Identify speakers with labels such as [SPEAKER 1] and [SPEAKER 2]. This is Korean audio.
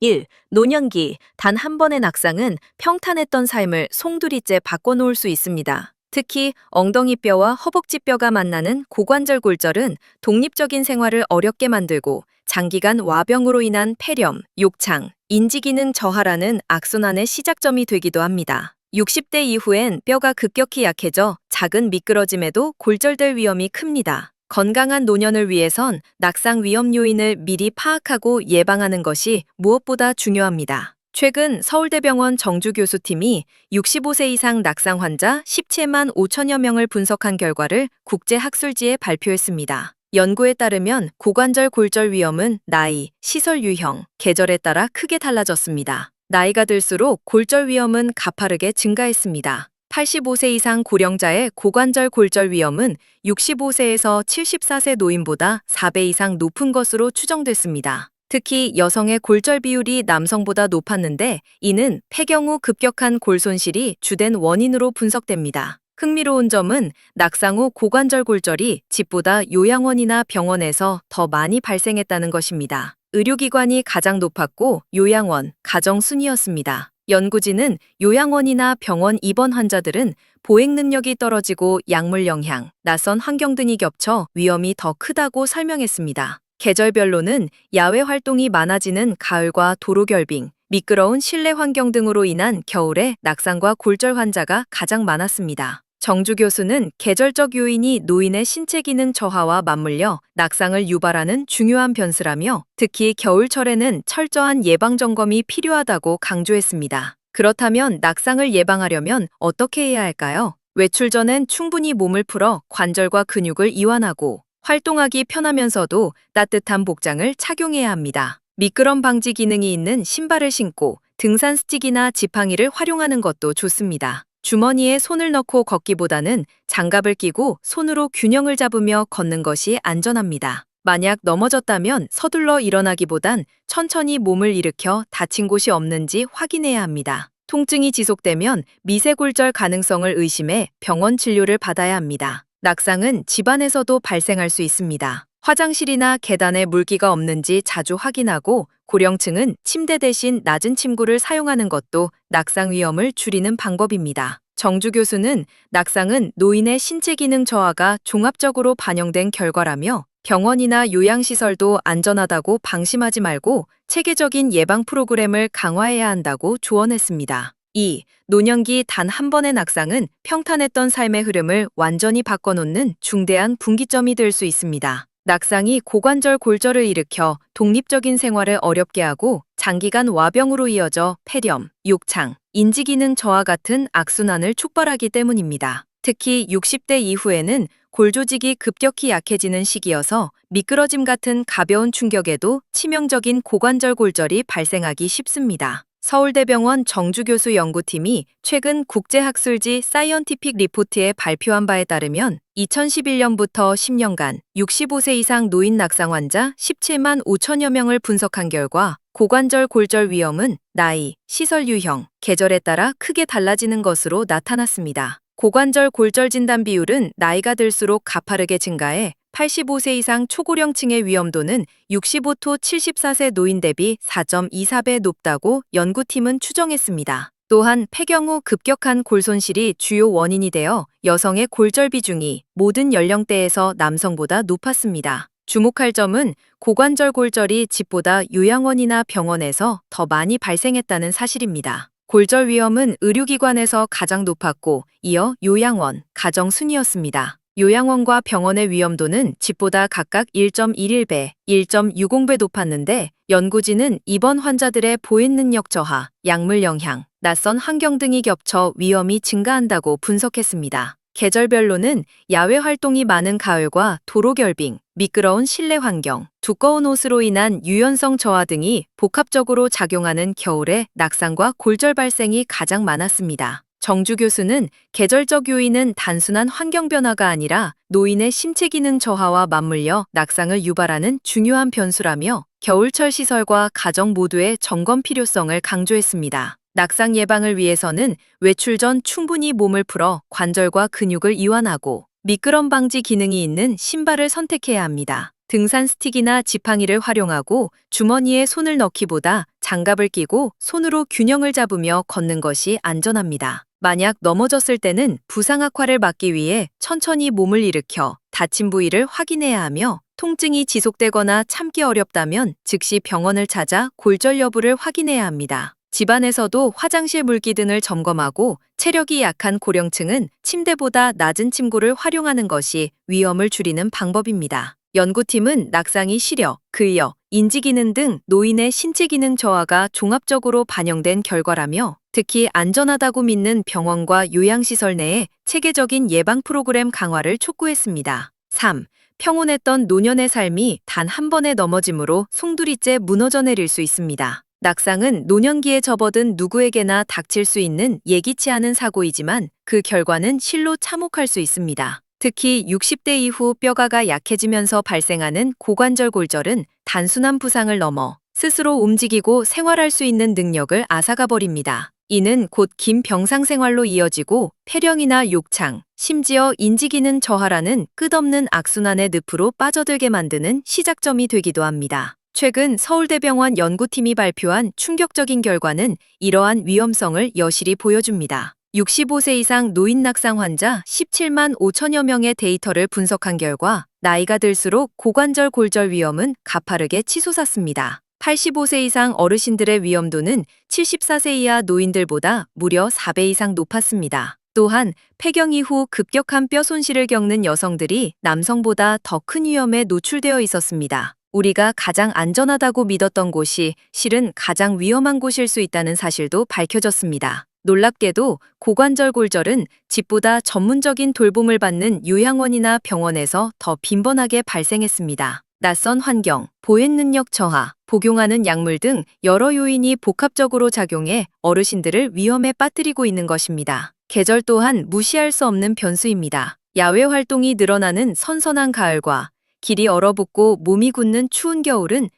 [SPEAKER 1] 1. 노년기. 단 한 번의 낙상은 평탄했던 삶을 송두리째 바꿔놓을 수 있습니다. 특히 엉덩이뼈와 허벅지뼈가 만나는 고관절 골절은 독립적인 생활을 어렵게 만들고 장기간 와병으로 인한 폐렴, 욕창, 인지기능 저하라는 악순환의 시작점이 되기도 합니다. 60대 이후엔 뼈가 급격히 약해져 작은 미끄러짐에도 골절될 위험이 큽니다. 건강한 노년을 위해선 낙상 위험 요인을 미리 파악하고 예방하는 것이 무엇보다 중요합니다. 최근 서울대병원 정주교수팀이 65세 이상 낙상 환자 17만 5천여 명을 분석한 결과를 국제학술지에 발표했습니다. 연구에 따르면 고관절 골절 위험은 나이, 시설 유형, 계절에 따라 크게 달라졌습니다. 나이가 들수록 골절 위험은 가파르게 증가했습니다. 85세 이상 고령자의 고관절 골절 위험은 65세에서 74세 노인보다 4배 이상 높은 것으로 추정됐습니다. 특히 여성의 골절 비율이 남성보다 높았는데 이는 폐경 후 급격한 골 손실이 주된 원인으로 분석됩니다. 흥미로운 점은 낙상 후 고관절 골절이 집보다 요양원이나 병원에서 더 많이 발생했다는 것입니다. 의료기관이 가장 높았고 요양원, 가정 순이었습니다. 연구진은 요양원이나 병원 입원 환자들은 보행 능력이 떨어지고 약물 영향, 낯선 환경 등이 겹쳐 위험이 더 크다고 설명했습니다. 계절별로는 야외 활동이 많아지는 가을과 도로 결빙, 미끄러운 실내 환경 등으로 인한 겨울에 낙상과 골절 환자가 가장 많았습니다. 정주 교수는 계절적 요인이 노인의 신체 기능 저하와 맞물려 낙상을 유발하는 중요한 변수라며 특히 겨울철에는 철저한 예방점검이 필요하다고 강조했습니다. 그렇다면 낙상을 예방하려면 어떻게 해야 할까요? 외출 전엔 충분히 몸을 풀어 관절과 근육을 이완하고 활동하기 편하면서도 따뜻한 복장을 착용해야 합니다. 미끄럼 방지 기능이 있는 신발을 신고 등산 스틱이나 지팡이를 활용하는 것도 좋습니다. 주머니에 손을 넣고 걷기보다는 장갑을 끼고 손으로 균형을 잡으며 걷는 것이 안전합니다. 만약 넘어졌다면 서둘러 일어나기보단 천천히 몸을 일으켜 다친 곳이 없는지 확인해야 합니다. 통증이 지속되면 미세골절 가능성을 의심해 병원 진료를 받아야 합니다. 낙상은 집안에서도 발생할 수 있습니다. 화장실이나 계단에 물기가 없는지 자주 확인하고 고령층은 침대 대신 낮은 침구를 사용하는 것도 낙상 위험을 줄이는 방법입니다. 정주 교수는 낙상은 노인의 신체 기능 저하가 종합적으로 반영된 결과라며 병원이나 요양시설도 안전하다고 방심하지 말고 체계적인 예방 프로그램을 강화해야 한다고 조언했습니다. 2. 노년기 단 한 번의 낙상은 평탄했던 삶의 흐름을 완전히 바꿔놓는 중대한 분기점이 될 수 있습니다. 낙상이 고관절 골절을 일으켜 독립적인 생활을 어렵게 하고 장기간 와병으로 이어져 폐렴, 욕창, 인지기능 저하 같은 악순환을 촉발하기 때문입니다. 특히 60대 이후에는 골 조직이 급격히 약해지는 시기여서 미끄러짐 같은 가벼운 충격에도 치명적인 고관절 골절이 발생하기 쉽습니다. 서울대병원 정주교수 연구팀이 최근 국제학술지 사이언티픽 리포트에 발표한 바에 따르면 2011년부터 10년간 65세 이상 노인 낙상 환자 17만 5천여 명을 분석한 결과 고관절 골절 위험은 나이, 시설 유형, 계절에 따라 크게 달라지는 것으로 나타났습니다. 고관절 골절 진단 비율은 나이가 들수록 가파르게 증가해 85세 이상 초고령층의 위험도는 65토 74세 노인 대비 4.24배 높다고 연구팀은 추정했습니다. 또한 폐경 후 급격한 골 손실이 주요 원인이 되어 여성의 골절 비중이 모든 연령대에서 남성보다 높았습니다. 주목할 점은 고관절 골절이 집보다 요양원이나 병원에서 더 많이 발생했다는 사실입니다. 골절 위험은 의료기관에서 가장 높았고 이어 요양원, 가정 순이었습니다. 요양원과 병원의 위험도는 집보다 각각 1.11배, 1.60배 높았는데 연구진은 입원 환자들의 보행 능력 저하, 약물 영향, 낯선 환경 등이 겹쳐 위험이 증가한다고 분석했습니다. 계절별로는 야외 활동이 많은 가을과 도로 결빙, 미끄러운 실내 환경, 두꺼운 옷으로 인한 유연성 저하 등이 복합적으로 작용하는 겨울에 낙상과 골절 발생이 가장 많았습니다. 정주 교수는 계절적 요인은 단순한 환경 변화가 아니라 노인의 신체 기능 저하와 맞물려 낙상을 유발하는 중요한 변수라며 겨울철 시설과 가정 모두의 점검 필요성을 강조했습니다. 낙상 예방을 위해서는 외출 전 충분히 몸을 풀어 관절과 근육을 이완하고 미끄럼 방지 기능이 있는 신발을 선택해야 합니다. 등산 스틱이나 지팡이를 활용하고 주머니에 손을 넣기보다 장갑을 끼고 손으로 균형을 잡으며 걷는 것이 안전합니다. 만약 넘어졌을 때는 부상 악화를 막기 위해 천천히 몸을 일으켜 다친 부위를 확인해야 하며, 통증이 지속되거나 참기 어렵다면 즉시 병원을 찾아 골절 여부를 확인해야 합니다. 집안에서도 화장실 물기 등을 점검하고, 체력이 약한 고령층은 침대보다 낮은 침구를 활용하는 것이 위험을 줄이는 방법입니다. 연구팀은 낙상이 시력, 근력, 인지기능 등 노인의 신체 기능 저하가 종합적으로 반영된 결과라며, 특히 안전하다고 믿는 병원과 요양시설 내에 체계적인 예방 프로그램 강화를 촉구했습니다. 3. 평온했던 노년의 삶이 단 한 번의 넘어짐으로 송두리째 무너져 내릴 수 있습니다. 낙상은 노년기에 접어든 누구에게나 닥칠 수 있는 예기치 않은 사고이지만, 그 결과는 실로 참혹할 수 있습니다. 특히 60대 이후 뼈가 약해지면서 발생하는 고관절 골절은 단순한 부상을 넘어 스스로 움직이고 생활할 수 있는 능력을 앗아가버립니다. 이는 곧 긴 병상 생활로 이어지고 폐렴이나 욕창, 심지어 인지기능 저하라는 끝없는 악순환의 늪으로 빠져들게 만드는 시작점이 되기도 합니다. 최근 서울대병원 연구팀이 발표한 충격적인 결과는 이러한 위험성을 여실히 보여줍니다. 65세 이상 노인 낙상 환자 17만 5천여 명의 데이터를 분석한 결과, 나이가 들수록 고관절 골절 위험은 가파르게 치솟았습니다. 85세 이상 어르신들의 위험도는 74세 이하 노인들보다 무려 4배 이상 높았습니다. 또한 폐경 이후 급격한 뼈 손실을 겪는 여성들이 남성보다 더 큰 위험에 노출되어 있었습니다. 우리가 가장 안전하다고 믿었던 곳이 실은 가장 위험한 곳일 수 있다는 사실도 밝혀졌습니다. 놀랍게도 고관절 골절은 집보다 전문적인 돌봄을 받는 요양원이나 병원에서 더 빈번하게 발생했습니다. 낯선 환경, 보행 능력 저하, 복용하는 약물 등 여러 요인이 복합적으로 작용해 어르신들을 위험에 빠뜨리고 있는 것입니다. 계절 또한 무시할 수 없는 변수입니다. 야외 활동이 늘어나는 선선한 가을과 길이 얼어붙고 몸이 굳는 추운 겨울은